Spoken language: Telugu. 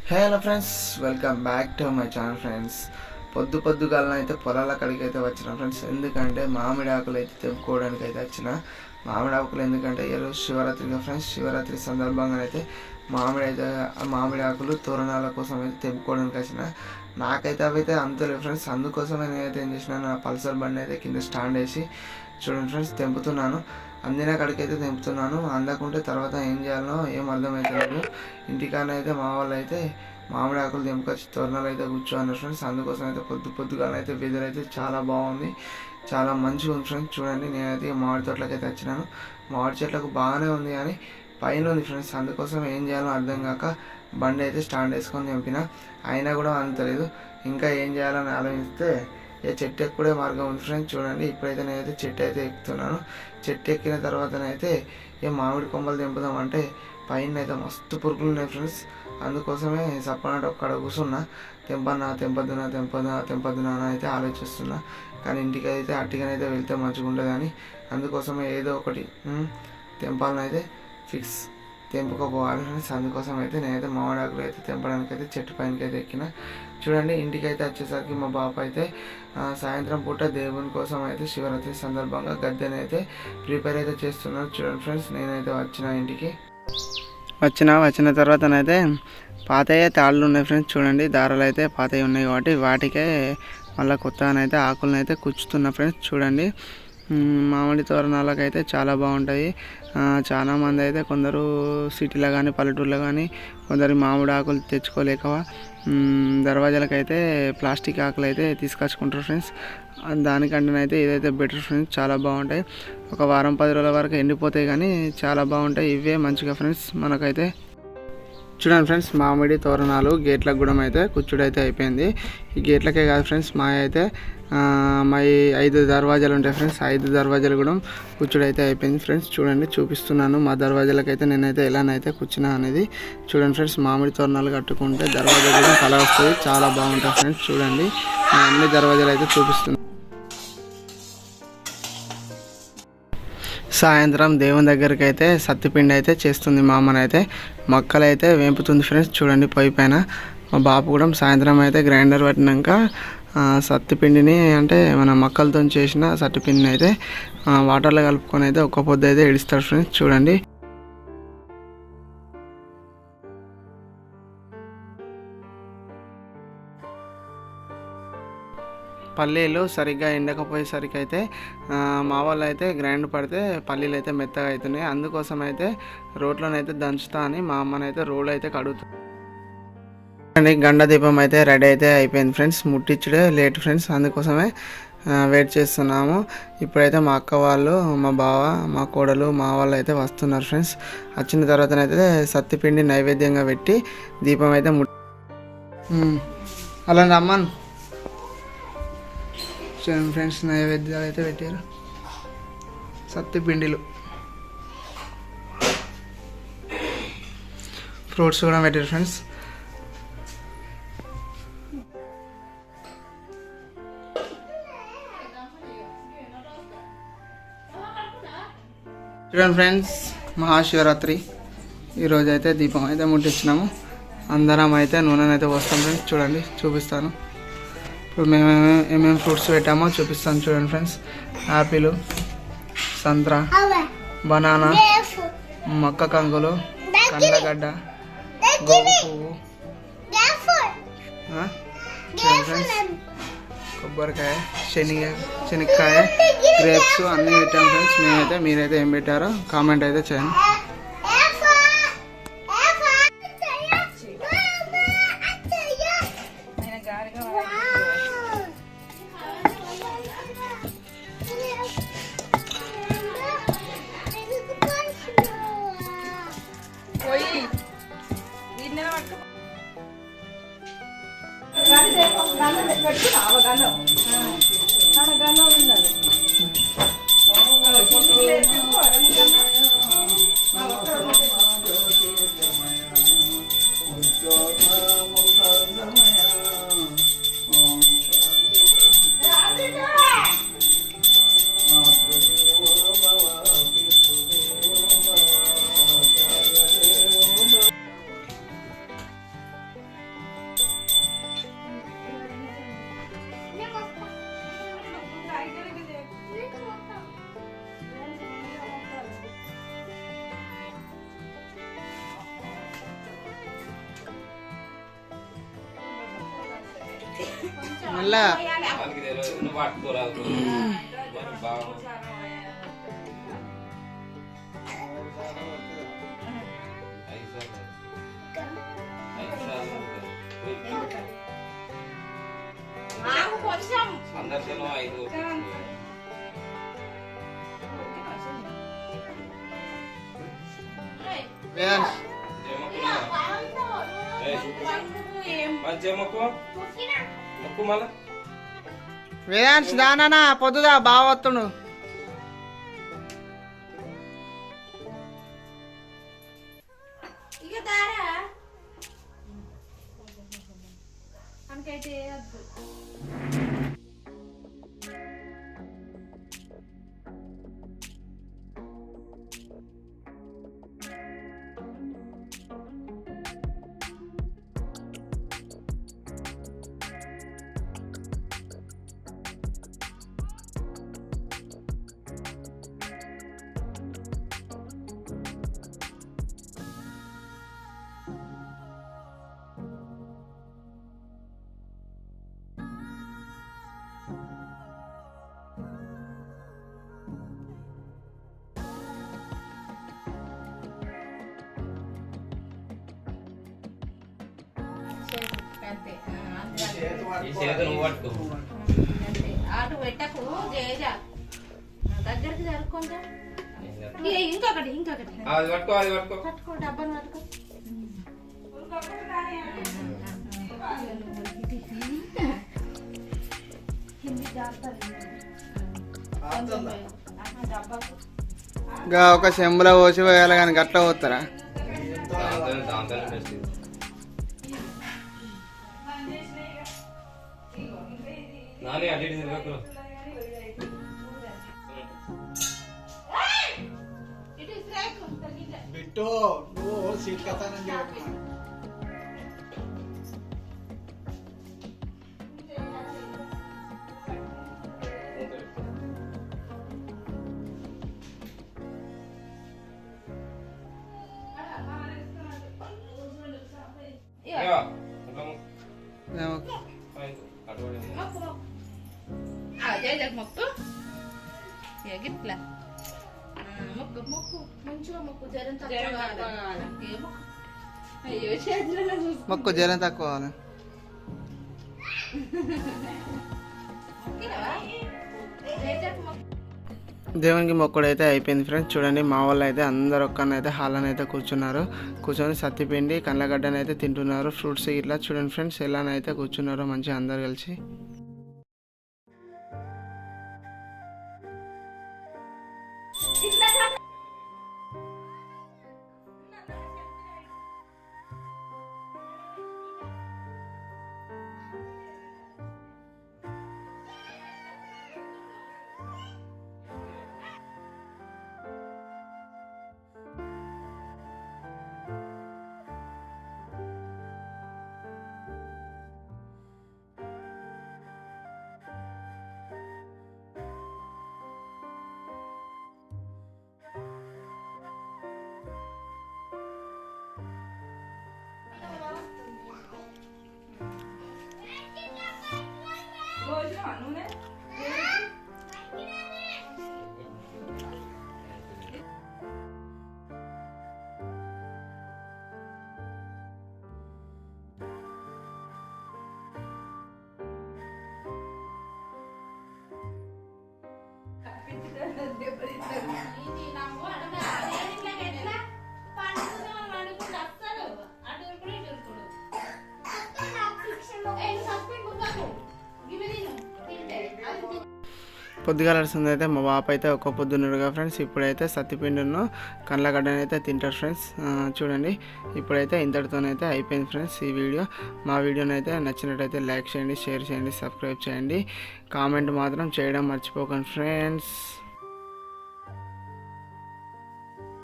Hello friends, welcome back to my channel friends. పొద్దుగాలన అయితే పొలాల కడికి అయితే వచ్చిన ఫ్రెండ్స్. ఎందుకంటే మామిడి ఆకులు అయితే తెంపుకోవడానికి అయితే వచ్చిన. మామిడి ఆకులు ఎందుకంటే ఈరోజు శివరాత్రిగా ఫ్రెండ్స్, శివరాత్రి సందర్భంగా అయితే మామిడి ఆకులు తోరణాల కోసం అయితే తెంపుకోవడానికి వచ్చిన. నాకైతే అవి అయితే అంతలేదు ఫ్రెండ్స్. అందుకోసమే నేనైతే ఏం చేసిన, నా పల్సర్ బండి అయితే కింద స్టాండ్ వేసి చూడండి ఫ్రెండ్స్ తెంపుతున్నాను. అందిన కాడికి అయితే తెంపుతున్నాను. అందకుంటే తర్వాత ఏం చేయాలనో ఏం అర్థమవుతలేదు. ఇంటికాడైతే మా వాళ్ళు అయితే మామిడి ఆకులు తెంపుకొచ్చి తోరణాలు అయితే కూర్చోన్నారు ఫ్రెండ్స్. అందుకోసం అయితే పొద్దుగాలైతే వెదర్ అయితే చాలా బాగుంది, చాలా మంచిగా ఉంది ఫ్రెండ్స్. చూడండి, నేనైతే మామిడి తోటలకు అయితే వచ్చినాను. మామిడి చెట్లకు బాగానే ఉంది కానీ పైన ఉంది ఫ్రెండ్స్. అందుకోసం ఏం చేయాలో అర్థం కాక బండి అయితే స్టాండ్ వేసుకొని తెంపిన. అయినా కూడా అందలేదు. ఇంకా ఏం చేయాలని ఆలోచిస్తే చెట్టు ఎక్కుడే మార్గం ఉంది ఫ్రెండ్స్. చూడండి, ఇప్పుడైతే నేనైతే చెట్టు అయితే ఎక్కుతున్నాను. చెట్టు ఎక్కిన తర్వాతనైతే మామిడి కొమ్మలు తెంపుదామంటే పైన అయితే మస్తు పురుగులు ఉన్నాయి ఫ్రెండ్స్. అందుకోసమే సప్పనాట ఒక్కడ కూర్చున్నా. తెంపద్దునా అని అయితే ఆలోచిస్తున్నా. కానీ ఇంటికి అయితే అట్టిగానైతే వెళ్తే మంచిగా ఉండదు అని అందుకోసమే ఏదో ఒకటి తెంపాలని అయితే ఫిక్స్, తెంపుకోపోవాలి ఫ్రెండ్స్. అందుకోసం అయితే నేనైతే మామిడి ఆకులు అయితే తెంపడానికి అయితే చెట్టు పైనకి అయితే ఎక్కిన. చూడండి, ఇంటికి అయితే వచ్చేసరికి మా బాప అయితే సాయంత్రం పూట దేవుని కోసం అయితే శివరాత్రి సందర్భంగా గద్దెని అయితే ప్రిపేర్ అయితే చేస్తున్నారు. చూడండి ఫ్రెండ్స్, నేనైతే ఇంటికి వచ్చిన తర్వాతనైతే పాతయ్యే తాళ్ళు ఉన్నాయి ఫ్రెండ్స్. చూడండి, దారాలు అయితే పాతయ్య ఉన్నాయి కాబట్టి వాటికే మళ్ళీ కొత్తగానైతే ఆకులను అయితే కుచ్చుతున్నా ఫ్రెండ్స్. చూడండి, మామిడి తోరణాలకు అయితే చాలా బాగుంటాయి. చాలామంది అయితే కొందరు సిటీలో కానీ పల్లెటూరులో కానీ కొందరు మామిడి ఆకులు తెచ్చుకోలేక దర్వాజాలకు అయితే ప్లాస్టిక్ ఆకులు అయితే తీసుకొచ్చుకుంటారు ఫ్రెండ్స్. దానికంటేనైతే ఇదైతే బెటర్ ఫ్రెండ్స్, చాలా బాగుంటాయి. ఒక వారం 10 రోజుల వరకు ఎండిపోతాయి కానీ చాలా బాగుంటాయి. ఇవే మంచిగా ఫ్రెండ్స్. మనకైతే చూడండి ఫ్రెండ్స్, మామిడి తోరణాలు గేట్లకు కూడా అయితే కుచ్చుడైతే అయిపోయింది. ఈ గేట్లకే కాదు ఫ్రెండ్స్, మా అయితే మా 5 దర్వాజాలు ఉంటాయి ఫ్రెండ్స్. 5 దర్వాజాలు కూడా కుచ్చుడైతే అయిపోయింది ఫ్రెండ్స్. చూడండి, చూపిస్తున్నాను మా దర్వాజాలకైతే నేనైతే ఎలానైతే కూర్చున్నా అనేది. చూడండి ఫ్రెండ్స్, మామిడి తోరణాలు కట్టుకుంటే దర్వాజా కూడా కలర్ వస్తుంది, చాలా బాగుంటుంది ఫ్రెండ్స్. చూడండి, అన్ని దర్వాజాలు అయితే చూపిస్తున్నాను. సాయంత్రం దేవుని దగ్గరికి అయితే సత్తిపిండి అయితే చేస్తుంది మా అమ్మనైతే. మొక్కలు అయితే వేంపుతుంది ఫ్రెండ్స్. చూడండి, పొయ్యి పైన మా బాపు కూడా సాయంత్రం అయితే గ్రైండర్ పట్టినాక సత్తిపిండిని అంటే మన మొక్కలతో చేసిన సత్తిపిండిని అయితే వాటర్లో కలుపుకొని అయితే ఒక్క పొద్దు అయితే ఇడుస్తాడు ఫ్రెండ్స్. చూడండి, పల్లీలు సరిగ్గా ఎండకపోయేసరికి అయితే మా వాళ్ళు అయితే గ్రైండ్ పడితే పల్లీలు అయితే మెత్తగా అవుతున్నాయి. అందుకోసం అయితే రోట్లోనైతే దంచుతా అని మా అమ్మనైతే రోడ్ అయితే కడుగుతుంది. గండ దీపం అయితే రెడీ అయితే అయిపోయింది ఫ్రెండ్స్. ముట్టించుడే లేట్ ఫ్రెండ్స్, అందుకోసమే వెయిట్ చేస్తున్నాము. ఇప్పుడైతే మా అక్క వాళ్ళు, మా బావ, మా కోడలు, మా వాళ్ళు అయితే వస్తున్నారు ఫ్రెండ్స్. వచ్చిన తర్వాతనైతే సత్తిపిండి నైవేద్యంగా పెట్టి దీపం అయితే అలా అమ్మన్ చూడండి ఫ్రెండ్స్, నైవేద్యాలు అయితే పెట్టారు. సత్తిపిండిలు, ఫ్రూట్స్ కూడా పెట్టారు ఫ్రెండ్స్. చూడండి ఫ్రెండ్స్, మహాశివరాత్రి ఈరోజు అయితే దీపం అయితే ముట్టించినాము. అందరం అయితే నూనెనైతే పోస్తాం ఫ్రెండ్స్. చూడండి, చూపిస్తాను. ఇప్పుడు మేము ఏమేమి ఫ్రూట్స్ పెట్టామో చూపిస్తాను. చూడండి ఫ్రెండ్స్, యాపిల్, సంత్రా, బనానా, మొక్క కంకులు, కందగడ్డ, గోగు పువ్వు, చూడండి ఫ్రెండ్స్, కొబ్బరికాయ, శనక్కాయ, గ్రేప్స్ అన్నీ పెట్టాము ఫ్రెండ్స్. మేమైతే మీరైతే ఏం పెట్టారో కామెంట్ అయితే చేయండి. మళ్ళా నువ్వు పట్టుకోరాదు బాగా సందర్శనం 5 వేదాంశ్ దానా పొద్దుదా బాగా వస్తుండు ఈ చేత నువ్వు పట్టుకో అటు పెట్టకు జేజా దగ్గరికి జరుపుకుంటా ఇంకొకటి అది పట్టుకో అది పట్టుకో పట్టుకో డబ్బాను పట్టుకో ఒక చెంబులో పోసి పోయాలి కానీ గట్ల పోతారా దాంతో బెస్ట్ నాని అటు ఇటు తిరగకురా బిట్టు నువ్వు సీట్ కథానని చెప్తున్నా మొక్కు గిట్లా మొక్కు మొక్కు మంచిగా మొక్కు జ్వరం తక్కువ అయ్యో చేతులలో మొక్కు జ్వరం తక్కువ కావాలి దేవునికి మొక్కుడు అయితే అయిపోయింది ఫ్రెండ్స్. చూడండి మా వాళ్ళు అయితే అందరు ఒక్కనైతే హాల్ని అయితే కూర్చొని సత్తిపిండి కండ్లగడ్డని అయితే తింటున్నారు. ఫ్రూట్స్ ఇట్లా చూడండి ఫ్రెండ్స్ ఎలానైతే కూర్చున్నారో మంచిగా అందరు కలిసి. పొద్దుగాల అయితే మా బాప అయితే ఒక్క పొద్దున్నరుగా ఫ్రెండ్స్. ఇప్పుడైతే సత్తిపిండిను కండ్లగడ్డని అయితే తింటారు ఫ్రెండ్స్. చూడండి ఇప్పుడైతే ఇంతటితోనైతే అయిపోయింది ఫ్రెండ్స్ ఈ వీడియో. మా వీడియోని అయితే నచ్చినట్టయితే లైక్ చేయండి, షేర్ చేయండి, సబ్స్క్రైబ్ చేయండి, కామెంట్ మాత్రం చేయడం మర్చిపోకండి ఫ్రెండ్స్.